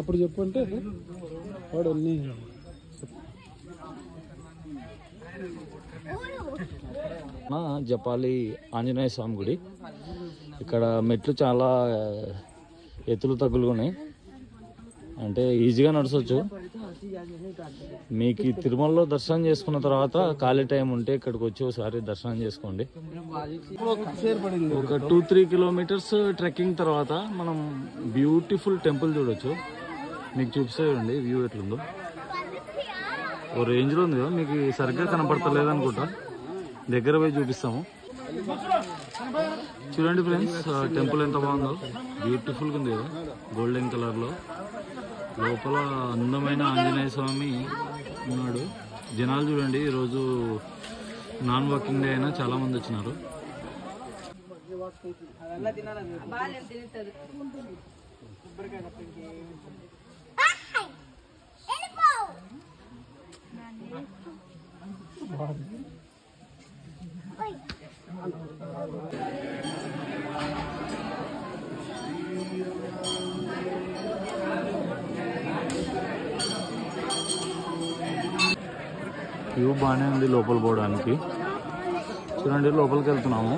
అప్పుడు చెప్పు అంటే వాడు అన్ని జపాలి ఆంజనేయ స్వామి గుడి. ఇక్కడ మెట్లు చాలా ఎత్తులు తగ్గులు ఉన్నాయి, అంటే ఈజీగా నడచవచ్చు. మీకు తిరుమలలో దర్శనం చేసుకున్న తర్వాత ఖాళీ టైం ఉంటే ఇక్కడికి వచ్చి ఒకసారి దర్శనం చేసుకోండి. ఒక 2-3 కిలోమీటర్స్ ట్రెక్కింగ్ తర్వాత మనం బ్యూటిఫుల్ టెంపుల్ చూడొచ్చు. మీకు చూపిస్తాయండి వ్యూ ఎట్లుందో. ఓ రేంజ్లో ఉంది కదా, మీకు సరిగ్గా కనపడతలేదు అనుకుంటా, దగ్గర పోయి చూపిస్తాము. చూడండి ఫ్రెండ్స్, టెంపుల్ ఎంత బాగుందో, బ్యూటిఫుల్గా ఉంది కదా, గోల్డెన్ కలర్లో. లోపల అందమైన ఆంజనేయ స్వామి ఉన్నాడు. జనాలు చూడండి, ఈరోజు నాన్ వర్కింగ్ డే అయినా చాలా మంది వచ్చినారు. వ్యూ బాగానే ఉంది లోపల పోవడానికి. చూడండి లోపలికి వెళ్తున్నాము.